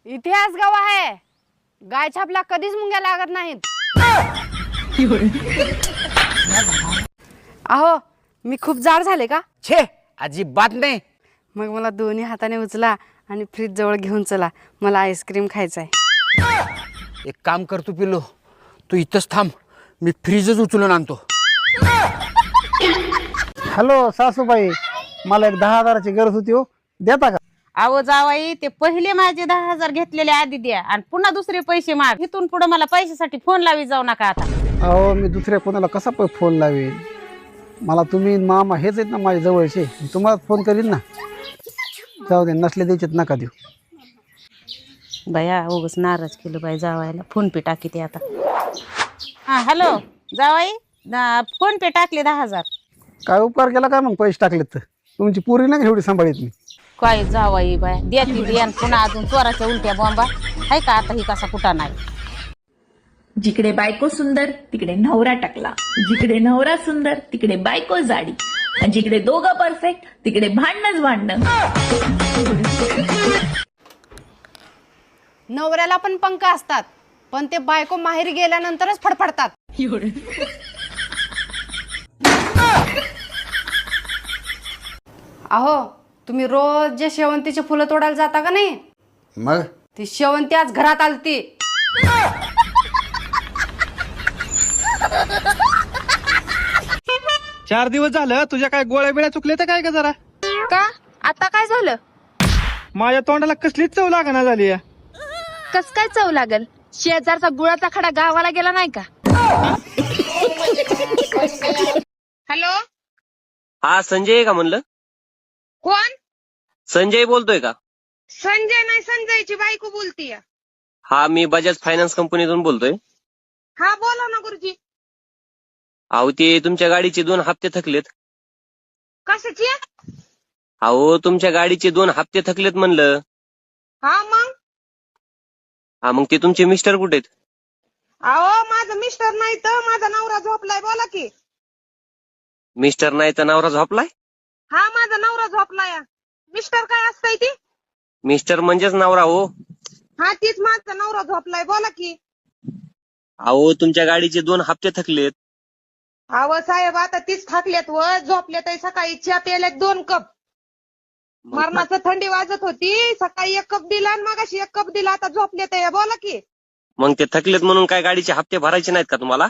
इतिहास गवाह आहे, गाय छापला कधीच मुंग्या लागत नाहीत. अहो मी खूप जाड झाले का? छे अजिबात नाही. मग मला दोन्ही हाताने उचला आणि फ्रीज जवळ घेऊन चला, मला आईस्क्रीम खायचं आहे. एक काम कर तू पिल्लू, तू इथंच थांब, मी फ्रीजच उचलून आणतो. हॅलो सासूबाई, मला एक 10,000ची गरज होती हो, देता का? अहो जावाई, ते पहिले माझे 10,000 घेतलेले आधी द्या आणि पुन्हा दुसरे पैसे माग. इथून पुढे मला पैशासाठी फोन लावी जाऊ नका आता. अहो मी दुसऱ्या कोणाला कसा फोन लावेल? मला तुम्ही मामा हेच आहेत ना माझ्या जवळचे, मी तुम्हाला फोन करीन ना. जाऊ दे, नसले द्यायचेत नका देऊ. बया उगच नाराज केलं बाई जावायला. फोन पे टाकी ते आता. हा हॅलो जावाई, फोन पे टाकले 10,000. काय उपकार केला काय मग पैसे टाकलेत तर? तुमची पोरी नाही एवढी सांभाळीत मी. काय जावाई बाय, द्या ती द्या पुन्हा अजून चोराच्या उलट्या बॉम्बा आहे का आता? ही कसा कुठं नाही. जिकडे बायको सुंदर तिकडे नवरा टकला, जिकडे नवरा सुंदर तिकडे बायको जाडी, आणि जिकडे दोघं परफेक्ट तिकडे भांडणच भांडणं. नवऱ्याला पण पंख असतात, पण ते बायको माहेरी गेल्यानंतरच फडफडतात. अहो तुम्ही रोज जे शेवंतीचे फुलं तोडायला जाता का नाही? मग ती शेवंती आज घरात आलती. चार दिवस झालं, तुझ्या काय गोळ्या बिळ्या चुकल्या तर काय का जरा? का आता काय झालं? माझ्या तोंडाला कसलीच चव लागना झाली. कस काय चव लागल? शेजारचा गुळाचा खडा गावाला गेला नाही का? हॅलो हा संजय आहे का म्हणलं? कोण? संजय बोलतोय का? संजय नाही, संजयची बायको बोलतीय. हा मी बजाज फायनान्स कंपनीतून बोलतोय. हा बोला ना गुरुजी. अहो ते तुमच्या गाडीचे 2 हप्ते थकलेत. कशाची? अहो तुमच्या गाडीचे 2 हप्ते थकलेत म्हणलं. हा मग? हा मग ते तुमचे मिस्टर कुठे आहेत? अहो माझं मिस्टर नाही तर माझा नवरा झोपलाय. बोला की. मिस्टर नाही तर नवरा झोपलाय? हा माझा नवरा झोपलाय. मिस्टर काय असतंय ती? मिस्टर म्हणजेच नवरा हो. हा तीच माझा नवरा झोपलाय. बोला की. अहो तुमच्या गाडीचे 2 हप्ते थकलेत. अहो साहेब आता तीच थाकल्यात व झोपल्यात. सकाळी चहा प्यायल्यात 2 कप. मरणाचं थंडी वाजत होती, सकाळी 1 कप दिला आणि मगाशी 1 कप दिला. आता झोपल्यात. बोला की. मग ते थकलेत म्हणून काय गाडीचे हप्ते भरायचे नाहीत का तुम्हाला?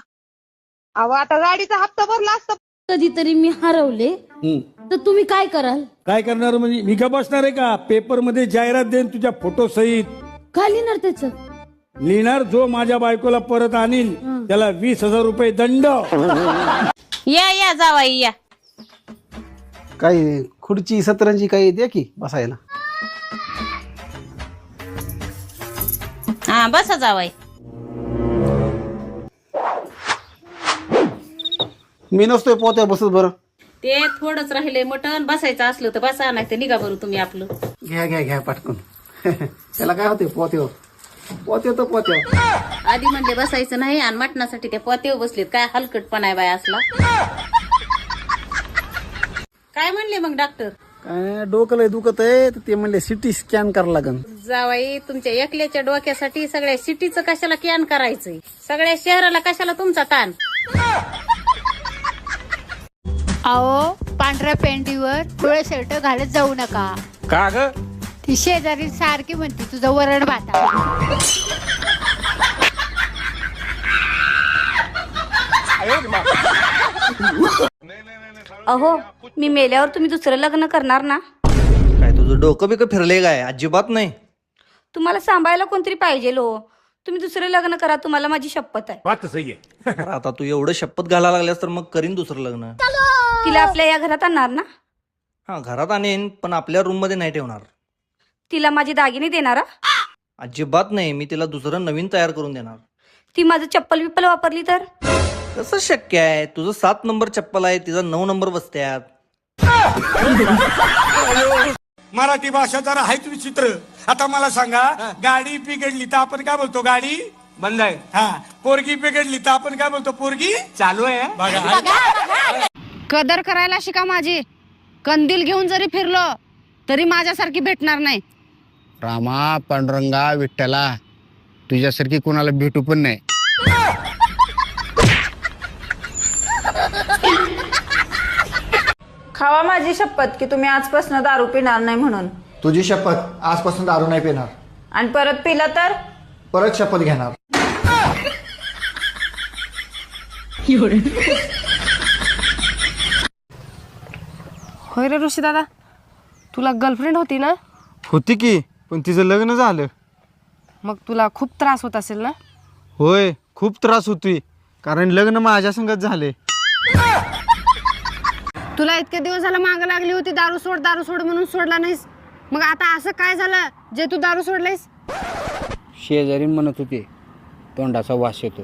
अहो आता गाडीचा हप्ता भरला असता. कधीतरी मी हरवले तर तुम्ही काय कराल? काय करणार म्हणजे मी का बसणार आहे का? पेपर मध्ये जाहिरात देईन तुझ्या फोटो सहित. काय लिहिणार त्याच? लिहिणार जो माझ्या बायकोला परत आणील त्याला 20,000 रुपये दंड. या जावाई या. काही खुर्ची सतरंजी काही द्या की बसायला. हा बसा जावाई. मी नसतोय पोत्या बसत. बरं ते थोडंच राहिले मटण. बसायचं असलं तर बसा, नाही तर निघा बरं तुम्ही आपलं. घ्या घ्या घ्या पटकन. त्याला काय होते पोत्यावर? पोते तर पोत्यावर. आधी म्हणले बसायचं नाही आणि मटणासाठी त्या पोत्यावर बसलेत. काय हलकटपणा आहे बाय असला. काय म्हणले मग डॉक्टर? काय डोकं लय दुखत आहे तर ते म्हणले सिटी स्कॅन करावं लागेल. जावाई तुमच्या एकल्याच्या डोक्यासाठी सगळ्या सिटीचं कशाला कॅन करायचंय? सगळ्या शहराला कशाला तुमचा ताण? अहो पांढऱ्या पेंडीवर डोळे शर्ट घालत जाऊ नका. का ग? ती शेजारी सारखी म्हणते तुझं वरण भात आहे. अहो मी मेल्यावर तुम्ही दुसरं लग्न करणार ना? काय तुझं डोकं बिकं फिरले काय? अजिबात नाही. तुम्हाला सांभाळायला कोणतरी पाहिजे लो. तुम्ही दुसरं लग्न करा, तुम्हाला माझी शपथ आहे. बात सही आहे. आता तू एवढं शपथ घालायला लागल्यास तर मग करीन दुसरं लग्न. तिला आपल्या या घरात आणणार ना? हा घरात आणेन, पण आपल्या रूम मध्ये नाही ठेवणार. तिला माझे दागिने देणारा? अजिबात नाही. मी तिला दुसरं नवीन तयार करून देणार. ती माझं चप्पल विप्पल वापरली तर? कसं शक्य आहे? तुझं 7 नंबर चप्पल आहे, तिचा 9 नंबर बसत्यात. मराठी भाषा जरा आहेच विचित्र. आता मला सांगा, गाडी बिघडली तर आपण काय बोलतो? गाडी बंद आहे. हा, पोरगी बिघडली तर आपण काय बोलतो? पोरगी चालू आहे. बघा कदर करायला शिका माझी. कंदील घेऊन जरी फिरलो तरी माझ्यासारखी भेटणार नाही. रामा पांडुरंगा विठ्ठला तुझ्यासारखी कोणाला भेटू पण नाही. खावा माझी शपथ की तुम्ही आजपासून दारू पिणार नाही म्हणून. तुझी शपथ आजपासून दारू नाही पिणार. आणि परत पिला तर परत शपथ घेणार. होय रे ऋषी दादा, तुला गर्लफ्रेंड होती ना? होती की, पण तिचं लग्न झालं. मग तुला खूप त्रास होत असेल ना? होय, खूप त्रास होतोय, कारण लग्न माझ्या संगत झाले. तुला इतके दिवस झालं मागं लागली होती दारू सोड म्हणून सोडला नाहीस. मग आता असं काय झालं जे तू दारू सोडलायस? शेजारी म्हणत होते तोंडाचा वास येतो.